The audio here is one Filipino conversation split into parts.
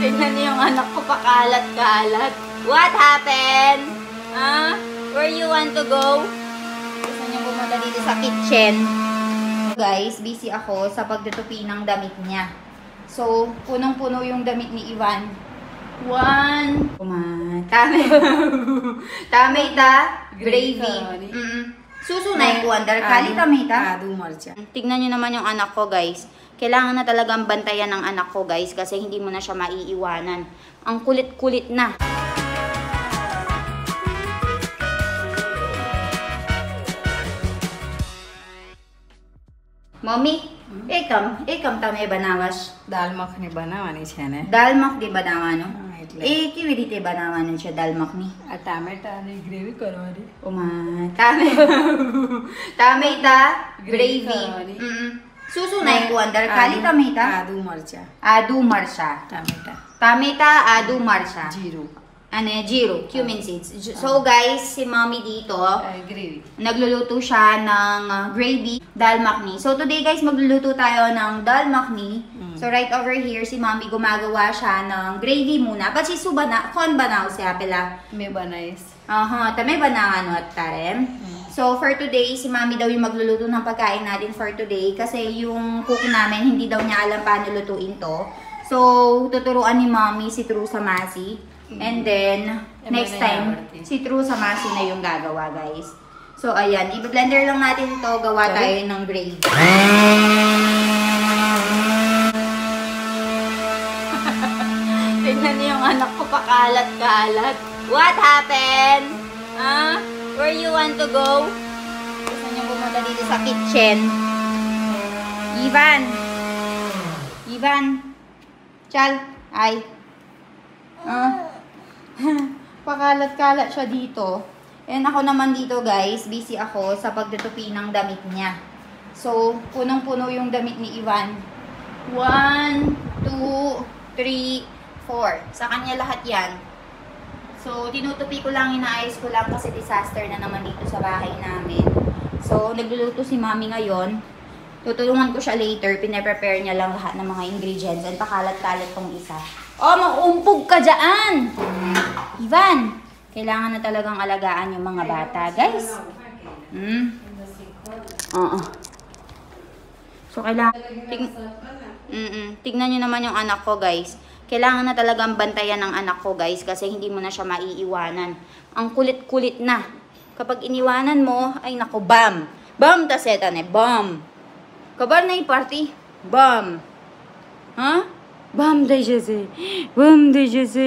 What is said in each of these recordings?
Tingnan niyo yung anak ko pakalat-kalat. What happened? Where you want to go? Gusto niyo pumunta dito sa kitchen. Guys, busy ako sa pagtutupi ng damit niya. So, punong-puno yung damit ni Ivan. One. Tame. Tame ita. Gravy. Susunay ko under kali tame ita. Tignan niyo naman yung anak ko, guys. Kailangan na talagang bantayan ng anak ko, guys, kasi hindi mo na siya maiiwanan. Ang kulit-kulit na. Mummy એકમ તમે બનાવશ દાલ મખની બનાવવાની છે ને દાલ મખની બનાવવાનું એ કેવી રીતે બનાવવાનું છે દાલ મખની આ ટામેટાની ગ્રેવી કરવાની ઓમા ટામેટા ગ્રેવી શું શું નાખ્યું અંદર ખાલી ટમેટા આદુ મરચા ટામેટા આદુ મરચા જીરું અને જીરું cumin seeds. So guys, si Mommy dito, gravy. Nagluluto siya ng gravy, dal makhni. So today guys, magluluto tayo ng dal makhni. So right over here, si Mommy gumagawa siya ng gravy muna. But si Subana, kon banaw siya pala. May banais. Tamay banawan at tarem. So for today, si Mommy daw yung magluluto ng pagkain natin for today. Kasi yung cook namin, hindi daw niya alam paano lutuin to. So, tuturuan ni Mommy si True Samasi. And then, next time, si True Samasi na yung gagawa, guys. So, ayan. I-blender lang natin ito. Gawa tayo ng gravy. Tingnan niyo yung anak ko pakalat-kalat. What happened? Where you want to go? Gusto niyo pumunta dito sa kitchen. Ivan! Chal! Ay! Pakalat-kalat siya dito. And ako naman dito, guys, busy ako sa pagtutupi ng damit niya. So, punong-puno yung damit ni Ivan. 1, 2, 3, 4. Sa kanya lahat yan. So, tinutupi ko lang, inaayos ko lang kasi disaster na naman dito sa bahay namin. So, nagluluto si Mommy ngayon. Tutulungan ko siya later. Pine-prepare niya lang lahat ng mga ingredients. And pakalat-kalat tong isa. Oh, maumpog ka dyan! Ivan, kailangan na talagang alagaan yung mga bata, guys. So, kailangan... Tignan nyo naman yung anak ko, guys. Kailangan na talagang bantayan ng anak ko, guys, kasi hindi mo na siya maiiwanan. Ang kulit-kulit na. Kapag iniwanan mo, ay nako, bam! Bam, tasetan eh, bam! Kabar na yung party? Bam! बम दे जैसे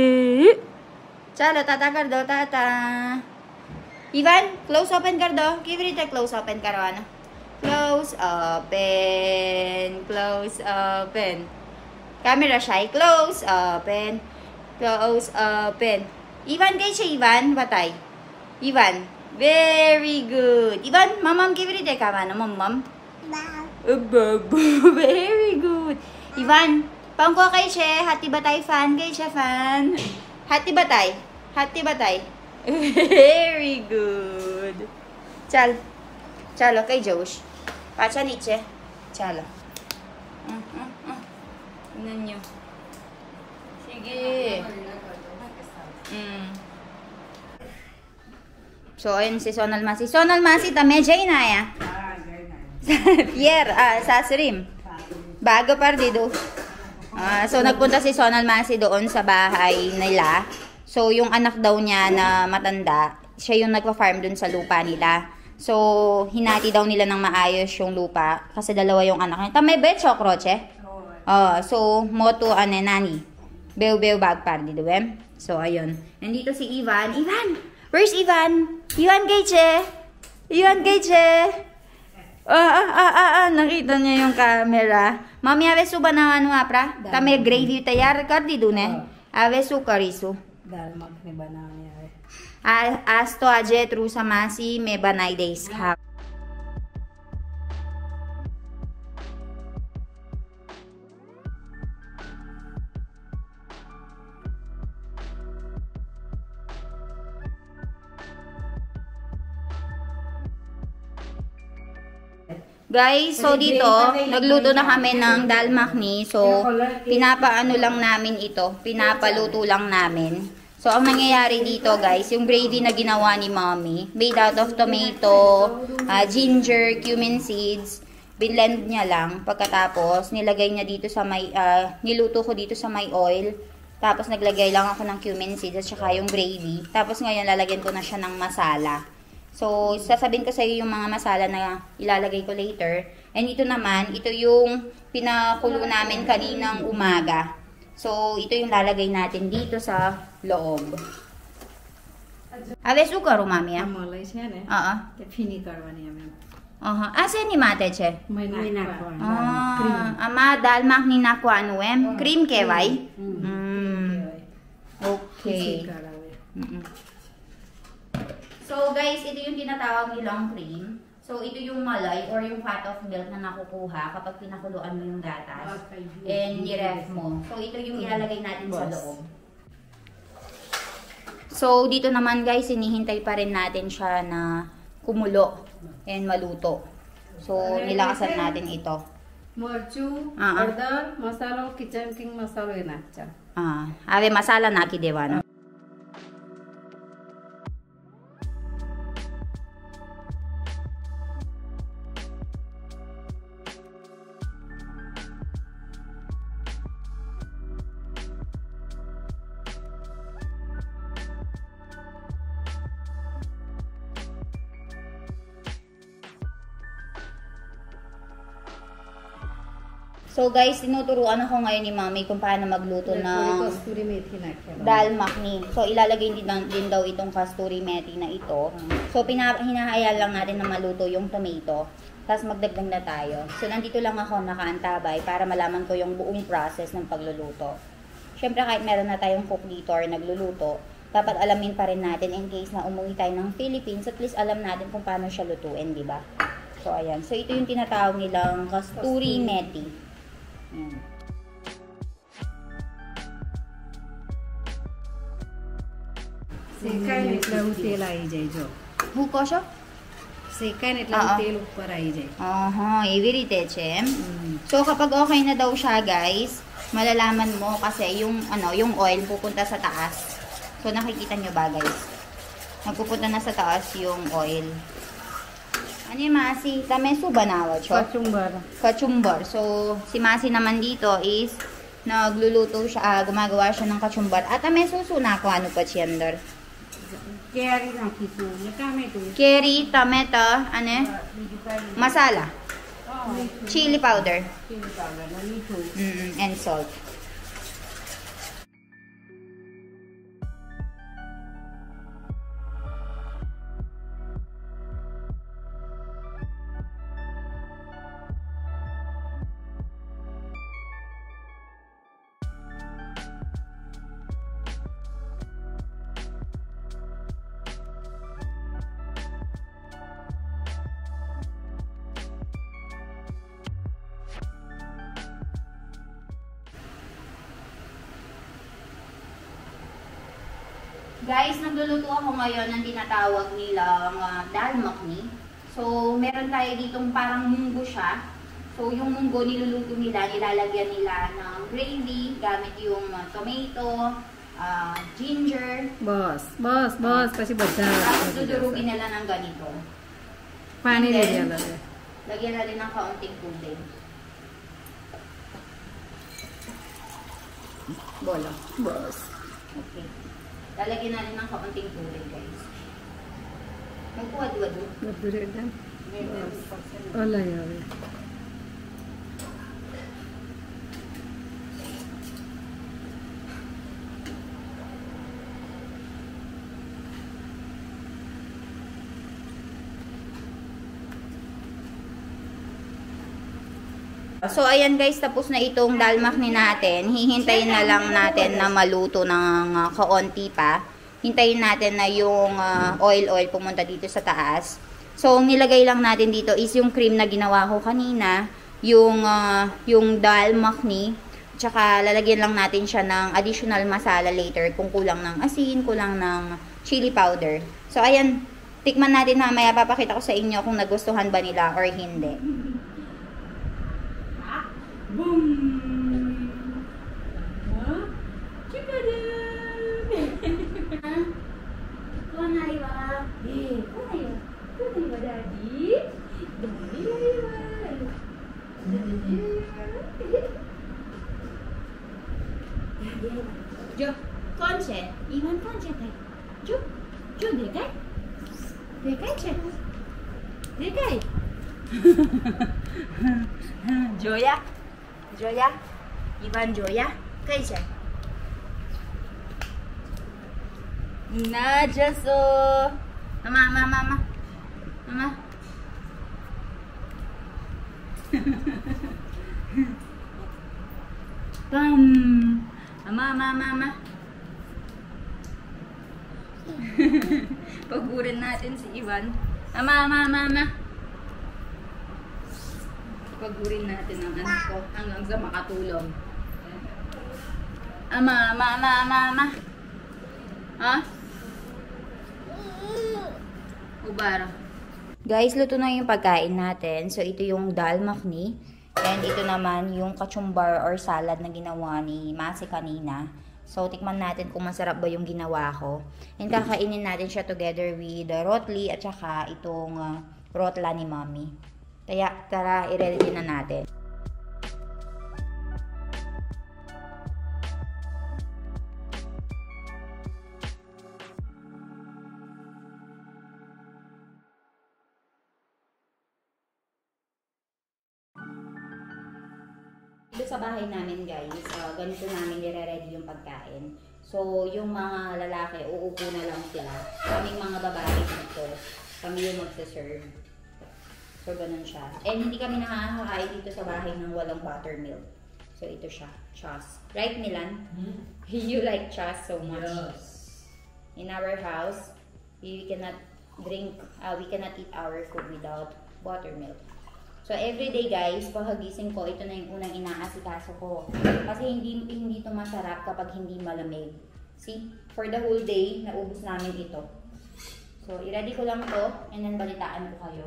चलो ताता कर दो ताता even close open कर दो किस रीते क्लोज ओपन करवाना क्लोज ओपन कैमरा शाई क्लोज ओपन इवन कैसे इवन बताई इवन वेरी गुड इवन मम्मम किस रीते करवाना मम्मम very good even Pangko kay Che, hati batay fan kay Che fan. Hati batay. Very good. Chalo kay Josh. Pacha ni Che. Chalo. Tingnan nyo. Sige. So, ayun si Sonal Masi. Sonal Masi, tame Jay na ya. Pierre, Sasrim. Bago partido. So, nagpunta si Sonal Masi doon sa bahay nila. So, yung anak daw niya na matanda, siya yung nagpa-farm doon sa lupa nila. So, hinati daw nila ng maayos yung lupa. Kasi dalawa yung anak niya. Tamay bet, Chokroche? So, moto, nani. Bew bag party, diba? So, ayun. Nandito si Ivan. Ivan! Where's Ivan? Ivan Gayche! Nakita niya yung camera. Mami, ave su बनावन वापरा तमे ग्रेवी तैयार कर दी तूने ave su करीसु दाल मखनी बनानी है आज तो अजय True Samasi में बनाई दे इसका Guys, so dito, nagluto na kami ng dal makhni. So, pinapaano lang namin ito. Pinapaluto lang namin. So, ang nangyayari dito, guys, yung gravy na ginawa ni Mommy, made out of tomato, ginger, cumin seeds, binlend niya lang. Pagkatapos, nilagay niya dito sa may, niluto ko dito sa may oil. Tapos, naglagay lang ako ng cumin seeds at saka yung gravy. Tapos, ngayon, lalagyan ko na siya ng masala. So, sasabihin ko sa iyo yung mga masala na ilalagay ko later. And ito naman, ito yung pinakulo namin kaninang umaga. So, ito yung lalagay natin dito sa loob. હવે શું કરું મામી આ? મલાઈ છે ને હા તે ફીની કરવાની અમે આ શેની માટે છે? મહી નાખવાનું આમાં દાલ માખની નાખવાનું એમ ક્રીમ કહેવાય. Okay. So guys, ito yung tinatawag nilang cream. So ito yung malay or yung fat of milk na nakukuha kapag pinakuluan mo yung gatas and niref mo. So ito yung ilalagay natin sa loob. So dito naman guys, hinihintay pa rin natin siya na kumulo and maluto. So nilakasan natin ito. મરચું હળદર મસાલો kitchen king મસાલો એ નાખજો હવે મસાલા નાખી દેવાનો. So guys, tinuturuan ako ngayon ni Mami kung paano magluto ng કસ્તુરી મેથી નાખ્યા dal makhni. So ilalagay din daw itong kasturi methi na ito. So hinahayaan lang natin na maluto yung tomato. Tapos magdagdag na tayo. So nandito lang ako nakaantabay para malaman ko yung buong process ng pagluluto. Siyempre kahit meron na tayong cook dito or nagluluto, dapat alamin pa rin natin in case na umuwi tayo ng Philippines, at least alam natin kung paano siya lutuin, di ba? So ayan. So ito yung tinatawag nilang kasturi methi. શેકાય ને એટલે આવું તેલ આવી જાય જો હું કહો છો? શેકાય ને એટલે આવું તેલ ઉપર આવી જાય એવી રીતે છે એમ. So kapag okay na daw siya guys, malalaman mo kasi yung yung oil pupunta sa taas. So nakikita nyo ba guys? Magpupunta na sa taas yung oil. Ano yung Masi? Tame su banawa cho? કચુંબર Kachumbar. So si Masi naman dito is nagluluto siya, gumagawa siya ng kachumbar. At may susuna ko ano pa chiyandar? કેરી નાખીશું ને ટામેટું Curry, tomato, ano? Masala. Chili powder. Chilli powder ને મીઠું And salt. Guys, nagluluto ako ngayon ng tinatawag nilang dal makhni. So, meron tayo ditong parang munggo siya. So, yung munggo niluluto nila, nilalagyan nila ng gravy, gamit yung tomato, ginger. બસ બસ બસ પછી બધા Tapos dudurugin nila ng ganito. પાણી And લઈ then, આવે lagyan natin ng kaunting tubig. Bolo. બસ Okay. Lalagyan natin ng kaunting tubig, guys. Magkuwad-wad. બધું રેડી હલાઈ આવે So, ayan guys, tapos na itong dal makhni natin. Hihintayin na lang natin na maluto ng kaunti pa. Hintayin natin na yung oil pumunta dito sa taas. So, ang nilagay lang natin dito is yung cream na ginawa ko kanina. Yung dal makhni. Tsaka, lalagyan lang natin siya ng additional masala later kung kulang ng asin, kulang ng chili powder. So, ayan, tikman natin mamaya. Papakita ko sa inyo kung nagustuhan ba nila or hindi. Boom! Huh? Chikada! Kunay ba? Eh, kunay ba? Kunay ba, Daddy? Daddy, Jo, konče? Ivan konče kaj? Jo, dekaj? Dekaj če? Dekaj? Joya? Joya? Ivan Joya? Kaj če? Nadja so. Mama. Pam. Mama. Pagurin natin si Ivan. Mama. Pagurin natin ang anak ko hanggang sa makatulong. Mama. Ha? Ubara. Guys, luto na yung pagkain natin. So, ito yung dal makhni. And ito naman yung kachumbar or salad na ginawa ni Masi kanina. So, tikman natin kung masarap ba yung ginawa ko. And kakainin natin siya together with rotli at saka itong rotla ni Mommy. Kaya, tara, i-ready na natin. Dito sa bahay namin guys, ganito namin nire-ready yung pagkain. So, yung mga lalaki, uupo na lang sila. Kaming mga babae dito, kami yung magsaserve. So, ganun siya. And hindi kami nakakakain dito sa bahay ng walang buttermilk. So, ito siya, chas. Right, Milan? You like chas so much. Yes. In our house, we cannot eat our food without buttermilk. So, everyday guys, paghagising ko, ito na yung unang inaasikaso ko. Kasi hindi ito masarap kapag hindi malamig. See? For the whole day, naubos namin ito. So, i-ready ko lang to and then balitaan ko kayo.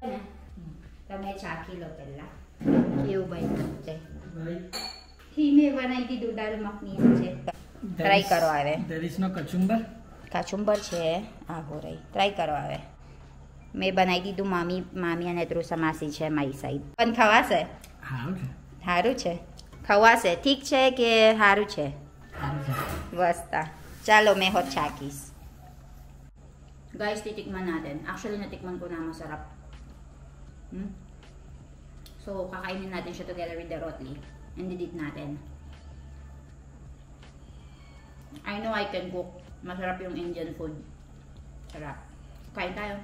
Ano? Kami chaki lotella. Kiyo ba ito? Hindi ba na iti dudal makni? Try karo ave. There is no kachumbar? Kachumbar che. Agoray. Try karo ave. मैं बनाई दी तो मामी ने दूसरा मासी छे my side पण खावा से हारू छे खावा से ठीक छे के हारू छे बसता चलो मैं hot chakis guys titikman natin actually natikman ko na masarap so kakainin natin siya together with the rotli and didit natin I know I can cook masarap yung Indian food sarap kain tayo